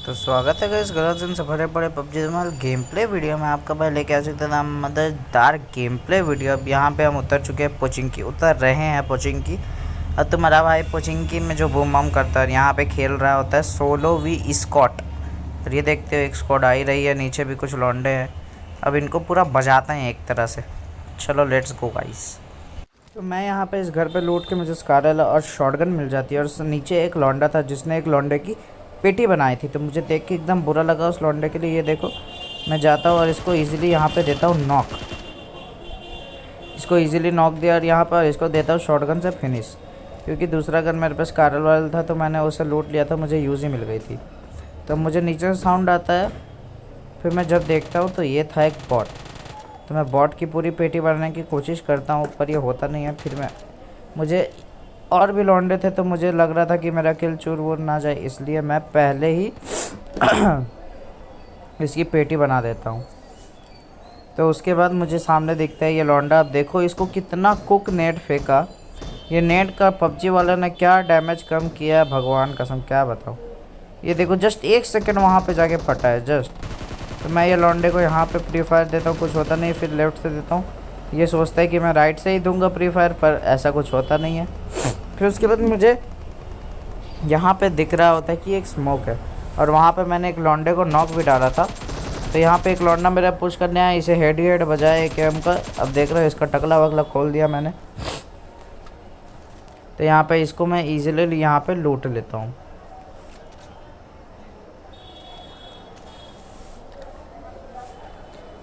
तो स्वागत है गाइस गलत से भरे पड़े पबजी धमाल गेम प्ले वीडियो में आपका भाई लेके आ चुका था मददगार गेम प्ले वीडियो। अब यहाँ पे हम उतर चुके हैं पोचिंकी, उतर रहे हैं पोचिंकी। अब तुम्हारा भाई पोचिंकी में जो बूम बम करता है यहाँ पे खेल रहा होता है सोलो वी स्कॉट। और ये देखते हो एक स्क्वाड आ ही रही है, नीचे भी कुछ लौंडे हैं। अब इनको पूरा बजाते हैं एक तरह से। चलो लेट्स गो गाइस। तो मैं यहाँ पे इस घर पे लूट के मुझे स्कारल और शॉटगन मिल जाती है। और नीचे एक लौंडा था जिसने एक लौंडे की पेटी बनाई थी, तो मुझे देख के एकदम बुरा लगा उस लौंडे के लिए। ये देखो मैं जाता हूँ और इसको इजीली यहाँ पे देता हूँ नॉक। इसको इजीली नॉक दिया और यहाँ पर इसको देता हूँ शॉटगन से फिनिश, क्योंकि दूसरा गन मेरे पास कारल वाल था तो मैंने उसे लूट लिया था, मुझे यूज़ ही मिल गई थी। तो मुझे नीचे से साउंड आता है, फिर मैं जब देखता हूँ तो ये था एक बॉट। तो मैं बॉट की पूरी पेटी बनाने की कोशिश करता हूँ, पर ये होता नहीं है। फिर मुझे और भी लौंडे थे तो मुझे लग रहा था कि मेरा किल चूर वूर ना जाए, इसलिए मैं पहले ही इसकी पेटी बना देता हूँ। तो उसके बाद मुझे सामने दिखता है ये लौंडा। अब देखो इसको कितना कुक नेट फेंका। ये नेट का पबजी वाला ने क्या डैमेज कम किया है, भगवान कसम क्या बताऊँ। ये देखो जस्ट 1 सेकंड वहाँ पे जाके फटा है जस्ट। तो मैं ये लौंडे को यहाँ पे प्री फायर देता हूँ, कुछ होता नहीं। फिर लेफ्ट से देता हूँ, ये सोचता है कि मैं राइट से ही दूंगा प्री फायर, पर ऐसा कुछ होता नहीं है। फिर उसके बाद मुझे यहाँ पे दिख रहा होता है कि एक स्मोक है, और वहाँ पे मैंने एक लौंडे को नॉक भी डाला था। तो यहाँ पे एक लौंडा मेरा पुश करने आया, इसे हेड ही हेड बजाया एक एम का। अब देख रहे हो इसका टकला वकला खोल दिया मैंने। तो यहाँ पे इसको मैं ईजिली यहाँ पे लूट लेता हूँ।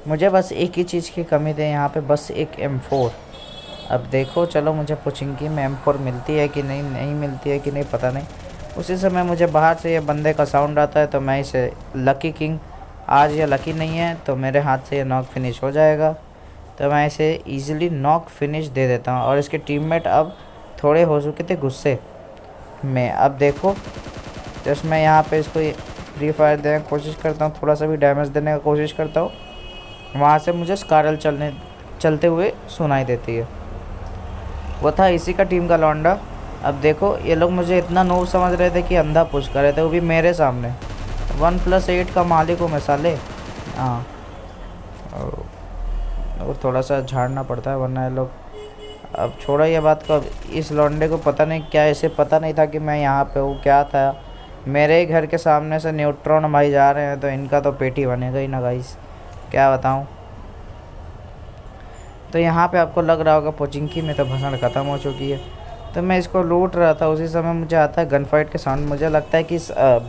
मुझे बस एक ही चीज़ की कमी थी यहाँ पे, बस एक M4। अब देखो चलो मुझे पोचिंकी में M4 मिलती है कि नहीं मिलती है कि नहीं पता नहीं। उसी समय मुझे बाहर से ये बंदे का साउंड आता है, तो मैं इसे लकी किंग, आज ये लकी नहीं है तो मेरे हाथ से ये नॉक फिनिश हो जाएगा। तो मैं इसे इजीली नॉक फिनिश दे देता हूँ। और इसके टीममेट अब थोड़े हो चुके थे गुस्से में। अब देखो जस्ट मैं यहाँ पर इसको फ्री फायर देने की कोशिश करता हूँ, थोड़ा सा भी डैमेज देने की कोशिश करता हूँ। वहाँ से मुझे स्कारल चलते हुए सुनाई देती है। वो था इसी का टीम का लौंडा। अब देखो ये लोग मुझे इतना नोब समझ रहे थे कि अंधा पुश कर रहे थे, वो भी मेरे सामने। 1+8 का मालिक हूँ मैं साले। हाँ और थोड़ा सा झाड़ना पड़ता है वरना ये लोग। अब छोड़ो ये बात को। अब इस लौंडे को पता नहीं क्या, इसे पता नहीं था कि मैं यहाँ पे हूँ, क्या था। मेरे ही घर के सामने से न्यूट्रॉन भाई जा रहे हैं, तो इनका तो पेटी बनेगा ही ना गाइस, क्या बताऊँ। तो यहाँ पे आपको लग रहा होगा पोचिंकी में तो भसड़ ख़त्म हो चुकी है। तो मैं इसको लूट रहा था, उसी समय मुझे आता है गन फाइट के साउंड। मुझे लगता है कि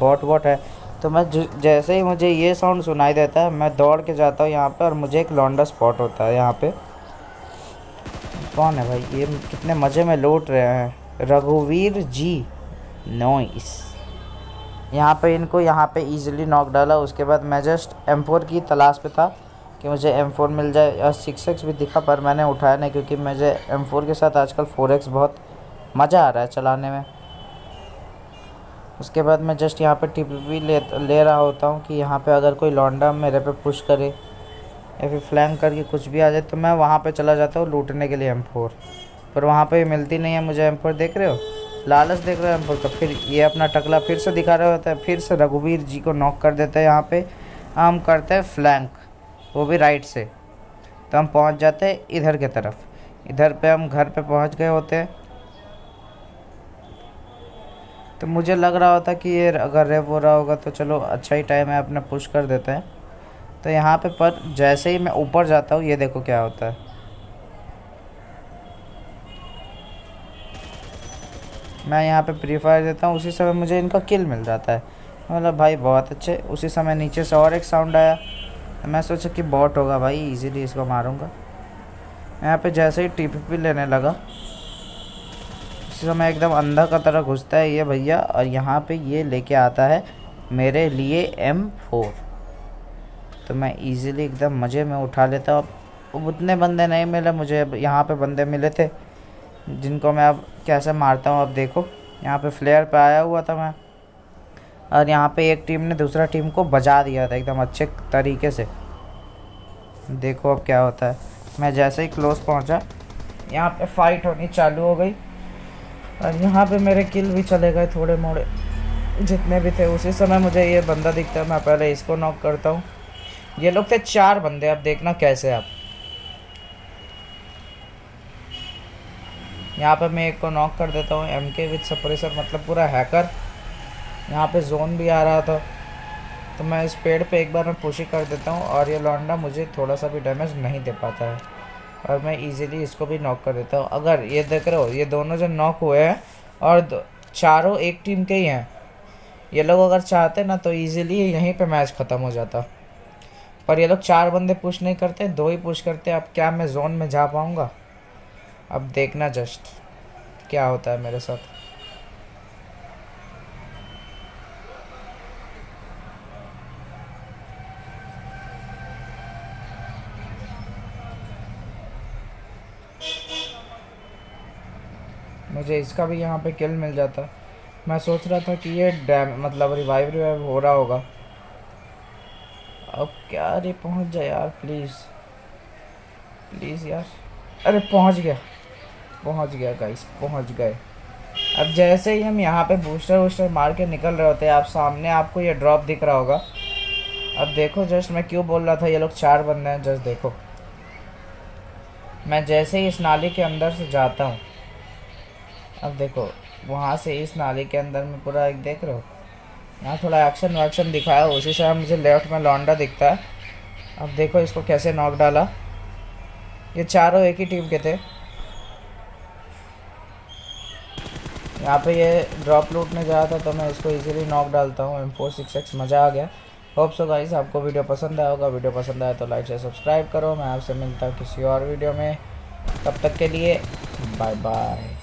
बॉट है। तो मैं जैसे ही मुझे ये साउंड सुनाई देता है मैं दौड़ के जाता हूँ यहाँ पे, और मुझे एक लौंडा स्पॉट होता है यहाँ पे। कौन है भाई, ये कितने मज़े में लूट रहे हैं। रघुवीर जी नॉइस। यहाँ पे इनको यहाँ पे ईजिली नॉक डाला। उसके बाद मैं जस्ट M4 की तलाश पे था कि मुझे M4 मिल जाए। और 6x भी दिखा पर मैंने उठाया नहीं, क्योंकि मुझे M4 के साथ आजकल 4x बहुत मज़ा आ रहा है चलाने में। उसके बाद मैं जस्ट यहाँ पे TPP ले रहा होता हूँ कि यहाँ पे अगर कोई लौंडा मेरे पे पुश करे या फिर फ्लैंक करके कुछ भी आ जाए, तो मैं वहाँ पे चला जाता हूँ लूटने के लिए M4। पर वहाँ पे मिलती नहीं है मुझे M4। देख रहे हो लालच देख रहे हो M4 का। फिर ये अपना टकला फिर से दिखा रहा होता है, फिर से रघुवीर जी को नॉक कर देता है। यहाँ पे हम करते हैं फ्लैंक, वो भी राइट से। तो हम पहुंच जाते हैं इधर के तरफ। इधर पे हम घर पे पहुंच गए होते हैं। तो मुझे लग रहा होता कि ये अगर रेव हो रहा होगा तो चलो अच्छा ही टाइम है, अपना पुश कर देते हैं। तो यहाँ पे पर जैसे ही मैं ऊपर जाता हूँ ये देखो क्या होता है। मैं यहाँ पे प्री फायर देता हूँ, उसी समय मुझे इनका किल मिल जाता है। मतलब भाई बहुत अच्छे। उसी समय नीचे से और एक साउंड आया, मैं सोचा कि बॉट होगा भाई, इजीली इसको मारूंगा। यहाँ पे जैसे ही TPP लेने लगा उसी समय एकदम अंधा का तरह घुसता है ये भैया, और यहाँ पे ये लेके आता है मेरे लिए M4। तो मैं इजीली एकदम मज़े में उठा लेता हूँ। अब उतने बंदे नहीं मिले मुझे, यहाँ पे बंदे मिले थे जिनको मैं अब कैसे मारता हूँ। अब देखो यहाँ पे फ्लेयर पे आया हुआ था मैं, और यहाँ पे एक टीम ने दूसरा टीम को बजा दिया था एकदम अच्छे तरीके से। देखो अब क्या होता है। मैं जैसे ही क्लोज पहुँचा यहाँ पे फाइट होनी चालू हो गई, और यहाँ पे मेरे किल भी चले गए थोड़े मोड़े। जितने भी थे। उसी समय मुझे ये बंदा दिखता है, मैं पहले इसको नॉक करता हूँ। ये लोग थे 4 बंदे, अब देखना कैसे। आप यहाँ पे मैं एक को नॉक कर देता हूँ, MK विद सप्रेसर, मतलब पूरा हैकर। यहाँ पे जोन भी आ रहा था, तो मैं इस पेड़ पे एक बार मैं पुश ही कर देता हूँ और ये लौंडा मुझे थोड़ा सा भी डैमेज नहीं दे पाता है और मैं इजीली इसको भी नॉक कर देता हूँ। अगर ये देख रहे हो, ये दोनों जो नॉक हुए हैं और चारों एक टीम के ही हैं। ये लोग अगर चाहते ना तो इजीली यहीं पे मैच ख़त्म हो जाता, पर ये लोग 4 बंदे पुश नहीं करते, 2 ही पुश करते। अब क्या मैं जोन में जा पाऊँगा? अब देखना जस्ट क्या होता है मेरे साथ। मुझे इसका भी यहाँ पे किल मिल जाता। मैं सोच रहा था कि ये डैम मतलब रिवाइव हो रहा होगा। अब क्या, अरे पहुँच जाए यार प्लीज़ प्लीज़ यार। अरे पहुँच गया गाइस, पहुँच गए। अब जैसे ही हम यहाँ पे बूस्टर वूस्टर मार के निकल रहे होते हैं, आप सामने आपको ये ड्रॉप दिख रहा होगा। अब देखो जस्ट, मैं क्यों बोल रहा था ये लोग 4 बंदे हैं, जस्ट देखो। मैं जैसे ही इस नाली के अंदर से जाता हूँ, अब देखो वहाँ से इस नाली के अंदर में पूरा एक देख रहे हो, यहाँ थोड़ा एक्शन वैक्शन दिखाया, उसी से मुझे लेफ्ट में लौंडा दिखता है। अब देखो इसको कैसे नॉक डाला। ये चारों एक ही टीम के थे। यहाँ पे ये ड्रॉप लूटने गया था, तो मैं इसको इजीली नॉक डालता हूँ। M416X, मज़ा आ गया। होप सो गाइस आपको वीडियो पसंद आया होगा। वीडियो पसंद आया तो लाइक से सब्सक्राइब करो। मैं आपसे मिलता हूँ किसी और वीडियो में, तब तक के लिए बाय बाय।